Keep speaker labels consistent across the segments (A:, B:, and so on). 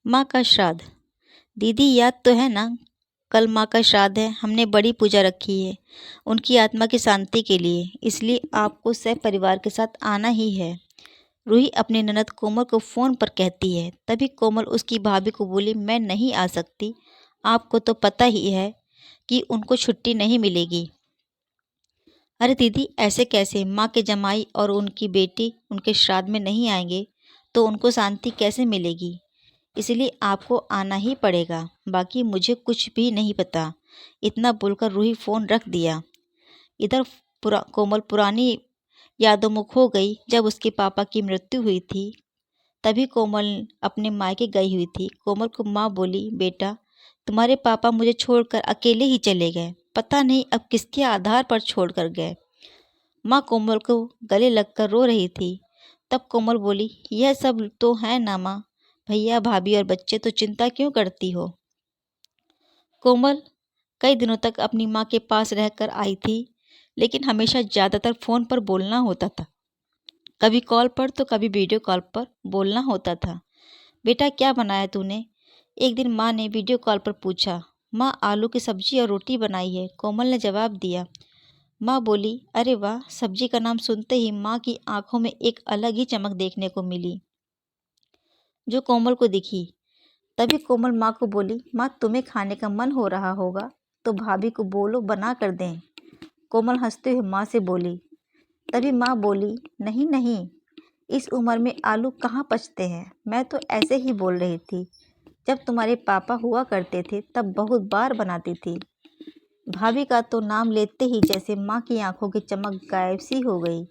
A: माँ का श्राद्ध। दीदी याद तो है ना? कल माँ का श्राद्ध है, हमने बड़ी पूजा रखी है उनकी आत्मा की शांति के लिए, इसलिए आपको सपरिवार के साथ आना ही है। रूही अपनी ननद कोमल को फ़ोन पर कहती है। तभी कोमल उसकी भाभी को बोली, मैं नहीं आ सकती, आपको तो पता ही है कि उनको छुट्टी नहीं मिलेगी। अरे दीदी, ऐसे कैसे? माँ के जमाई और उनकी बेटी उनके श्राद्ध में नहीं आएंगे तो उनको शांति कैसे मिलेगी? इसलिए आपको आना ही पड़ेगा, बाकी मुझे कुछ भी नहीं पता। इतना बोलकर रूही फ़ोन रख दिया। इधर कोमल पुरानी यादों में खो गई। जब उसके पापा की मृत्यु हुई थी तभी कोमल अपने मायके गई हुई थी। कोमल को माँ बोली, बेटा तुम्हारे पापा मुझे छोड़कर अकेले ही चले गए, पता नहीं अब किसके आधार पर छोड़कर गए। माँ कोमल को गले लगकर रो रही थी। तब कोमल बोली, यह सब तो है ना माँ, भैया भाभी और बच्चे, तो चिंता क्यों करती हो? कोमल कई दिनों तक अपनी माँ के पास रहकर आई थी, लेकिन हमेशा ज़्यादातर फ़ोन पर बोलना होता था। कभी कॉल पर तो कभी वीडियो कॉल पर बोलना होता था। बेटा क्या बनाया तूने? एक दिन माँ ने वीडियो कॉल पर पूछा। माँ आलू की सब्जी और रोटी बनाई है, कोमल ने जवाब दिया। माँ बोली, अरे वाह! सब्जी का नाम सुनते ही माँ की आंखों में एक अलग ही चमक देखने को मिली, जो कोमल को दिखी। तभी कोमल माँ को बोली, माँ तुम्हें खाने का मन हो रहा होगा तो भाभी को बोलो बना कर दें। कोमल हंसते हुए माँ से बोली। तभी माँ बोली, नहीं नहीं, इस उम्र में आलू कहाँ पचते हैं, मैं तो ऐसे ही बोल रही थी। जब तुम्हारे पापा हुआ करते थे तब बहुत बार बनाती थी। भाभी का तो नाम लेते ही जैसे माँ की आंखों की चमक गायब सी हो गई।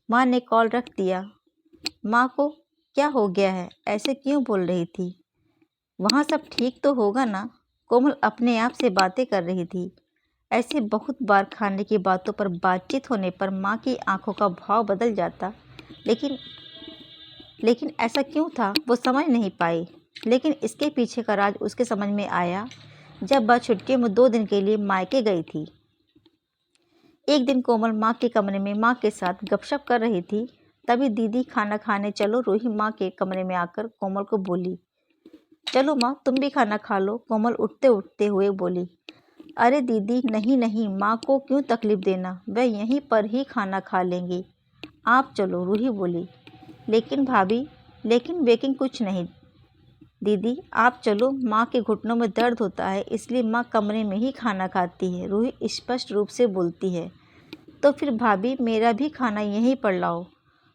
A: माँ ने कॉल रख दिया। माँ को क्या हो गया है, ऐसे क्यों बोल रही थी? वहाँ सब ठीक तो होगा ना? कोमल अपने आप से बातें कर रही थी। ऐसे बहुत बार खाने की बातों पर बातचीत होने पर माँ की आंखों का भाव बदल जाता, लेकिन लेकिन ऐसा क्यों था वो समझ नहीं पाई। लेकिन इसके पीछे का राज उसके समझ में आया जब वह छुट्टियों में 2 दिन के लिए मायके गई थी। एक दिन कोमल माँ के कमरे में माँ के साथ गपशप कर रही थी। तभी दीदी खाना खाने चलो, रूही माँ के कमरे में आकर कोमल को बोली। चलो माँ, तुम भी खाना खा लो, कोमल उठते उठते हुए बोली। अरे दीदी, नहीं नहीं, माँ को क्यों तकलीफ देना, वह यहीं पर ही खाना खा लेंगी, आप चलो, रूही बोली। लेकिन भाभी, लेकिन वेकिन कुछ नहीं दीदी, आप चलो, माँ के घुटनों में दर्द होता है, इसलिए माँ कमरे में ही खाना खाती है, रूही स्पष्ट रूप से बोलती है। तो फिर भाभी, मेरा भी खाना यहीं पर लाओ,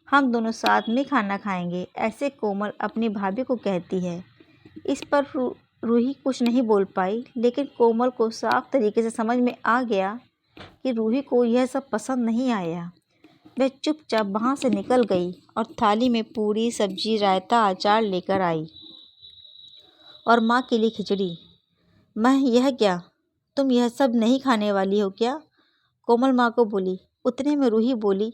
A: हम दोनों साथ में खाना खाएंगे, ऐसे कोमल अपनी भाभी को कहती है। इस पर रूही कुछ नहीं बोल पाई, लेकिन कोमल को साफ तरीके से समझ में आ गया कि रूही को यह सब पसंद नहीं आया। वह चुपचाप वहाँ से निकल गई और थाली में पूरी सब्जी, रायता, अचार लेकर आई और माँ के लिए खिचड़ी। मैं, यह क्या, तुम यह सब नहीं खाने वाली हो क्या? कोमल माँ को बोली। उतने में रूही बोली,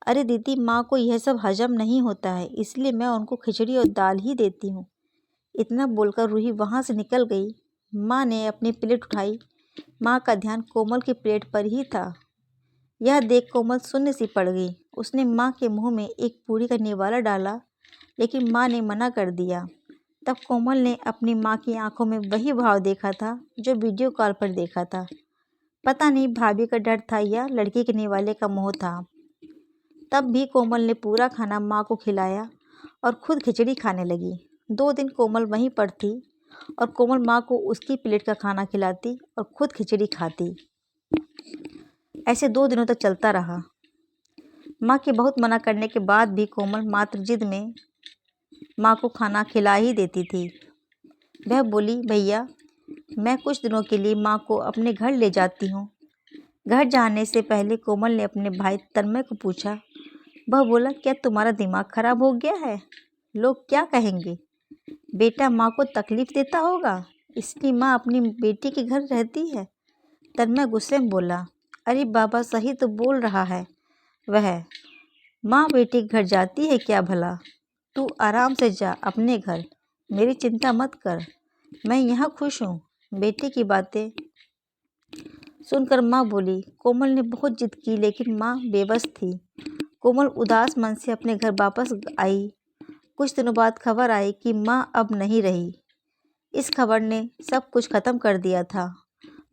A: अरे दीदी, माँ को यह सब हजम नहीं होता है, इसलिए मैं उनको खिचड़ी और दाल ही देती हूँ। इतना बोलकर रूही वहाँ से निकल गई। माँ ने अपनी प्लेट उठाई। माँ का ध्यान कोमल की प्लेट पर ही था। यह देख कोमल शून्य सी पड़ गई। उसने माँ के मुंह में एक पूरी का निवाला डाला, लेकिन माँ ने मना कर दिया। तब कोमल ने अपनी माँ की आंखों में वही भाव देखा था जो वीडियो कॉल पर देखा था। पता नहीं भाभी का डर था या लड़की के निवाले का मोह था। तब भी कोमल ने पूरा खाना माँ को खिलाया और खुद खिचड़ी खाने लगी। 2 दिन कोमल वहीं पर थी और कोमल माँ को उसकी प्लेट का खाना खिलाती और खुद खिचड़ी खाती। ऐसे 2 दिनों तक चलता रहा। माँ के बहुत मना करने के बाद भी कोमल मात्र जिद में माँ को खाना खिला ही देती थी। वह बोली, भैया मैं कुछ दिनों के लिए माँ को अपने घर ले जाती हूँ। घर जाने से पहले कोमल ने अपने भाई तन्मय को पूछा। वह बोला, क्या तुम्हारा दिमाग खराब हो गया है? लोग क्या कहेंगे? बेटा माँ को तकलीफ देता होगा, इसलिए माँ अपनी बेटी के घर रहती है। तन्मय गुस्से में बोला, अरे बाबा, सही तो बोल रहा है वह, माँ बेटी के घर जाती है क्या भला? तू आराम से जा अपने घर, मेरी चिंता मत कर, मैं यहाँ खुश हूँ। बेटी की बातें सुनकर माँ बोली। कोमल ने बहुत जिद की, लेकिन माँ बेबस थी। कोमल उदास मन से अपने घर वापस आई। कुछ दिनों बाद खबर आई कि माँ अब नहीं रही। इस खबर ने सब कुछ ख़त्म कर दिया था।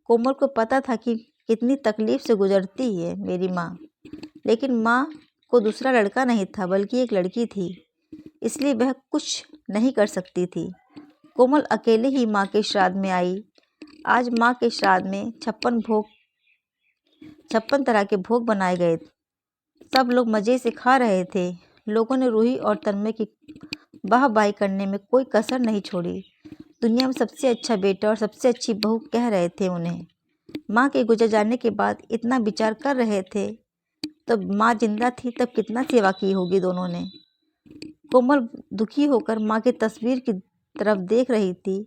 A: कोमल को पता था कि कितनी तकलीफ़ से गुजरती है मेरी माँ, लेकिन माँ को दूसरा लड़का नहीं था बल्कि एक लड़की थी, इसलिए वह कुछ नहीं कर सकती थी। कोमल अकेले ही माँ के श्राद्ध में आई। आज माँ के श्राद्ध में 56 तरह के भोग बनाए गए। सब लोग मज़े से खा रहे थे। लोगों ने रूही और तन्मय की वाहवाही करने में कोई कसर नहीं छोड़ी। दुनिया में सबसे अच्छा बेटा और सबसे अच्छी बहू कह रहे थे उन्हें। माँ के गुजर जाने के बाद इतना विचार कर रहे थे। तब माँ जिंदा थी तब कितना सेवा की होगी दोनों ने। कोमल दुखी होकर माँ की तस्वीर की तरफ देख रही थी।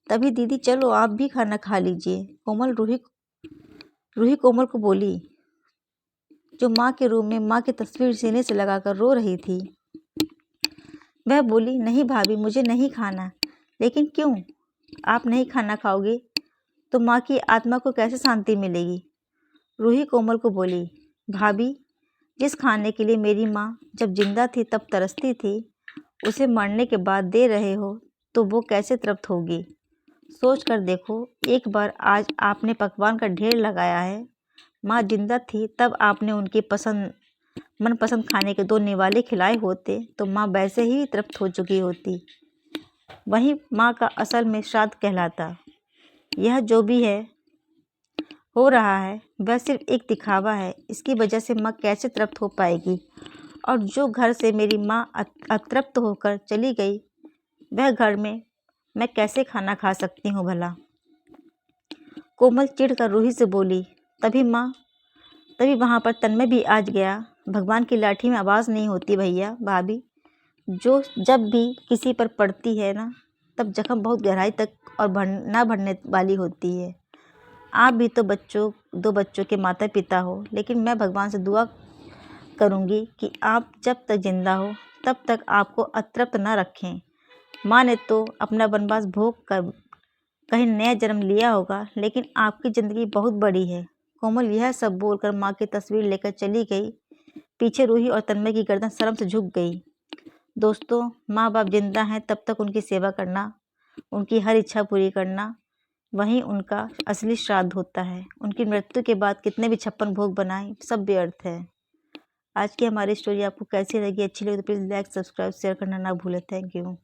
A: तभी दीदी चलो आप भी खाना खा लीजिए। रूही कोमल को बोली, जो माँ के रूम में माँ की तस्वीर सीने से लगाकर रो रही थी। वह बोली, नहीं भाभी मुझे नहीं खाना। लेकिन क्यों? आप नहीं खाना खाओगे तो माँ की आत्मा को कैसे शांति मिलेगी? रूही कोमल को बोली, भाभी जिस खाने के लिए मेरी माँ जब जिंदा थी तब तरसती थी, उसे मरने के बाद दे रहे हो तो वो कैसे तृप्त होगी? सोच कर देखो। एक बार आज आपने पकवान का ढेर लगाया है। माँ जिंदा थी तब आपने उनकी मनपसंद खाने के 2 निवाले खिलाए होते तो माँ वैसे ही तृप्त हो चुकी होती। वही माँ का असल में श्राद्ध कहलाता। यह जो भी हो रहा है वह सिर्फ एक दिखावा है। इसकी वजह से माँ कैसे तृप्त हो पाएगी? और जो घर से मेरी माँ अतृप्त होकर चली गई, वह घर में मैं कैसे खाना खा सकती हूँ भला? कोमल चिढ़कर रूही से बोली। तभी वहाँ पर तन्मय भी आज गया। भगवान की लाठी में आवाज़ नहीं होती भैया भाभी, जो जब भी किसी पर पड़ती है ना, तब जख्म बहुत गहराई तक और ना भरने वाली होती है। आप भी तो 2 बच्चों के माता पिता हो, लेकिन मैं भगवान से दुआ करूँगी कि आप जब तक जिंदा हो तब तक आपको अतृप्त न रखें। माँ ने तो अपना वनवास भोग कर कहीं नया जन्म लिया होगा, लेकिन आपकी ज़िंदगी बहुत बड़ी है। कोमल यह सब बोलकर माँ की तस्वीर लेकर चली गई। पीछे रूही और तन्मय की गर्दन शर्म से झुक गई। दोस्तों, माँ बाप जिंदा हैं तब तक उनकी सेवा करना, उनकी हर इच्छा पूरी करना, वहीं उनका असली श्राद्ध होता है। उनकी मृत्यु के बाद कितने भी 56 भोग बनाएं, सब व्यर्थ है। आज की हमारी स्टोरी आपको कैसी लगी? अच्छी लगी तो प्लीज़ लाइक, सब्सक्राइब, शेयर करना ना भूलें। Thank you.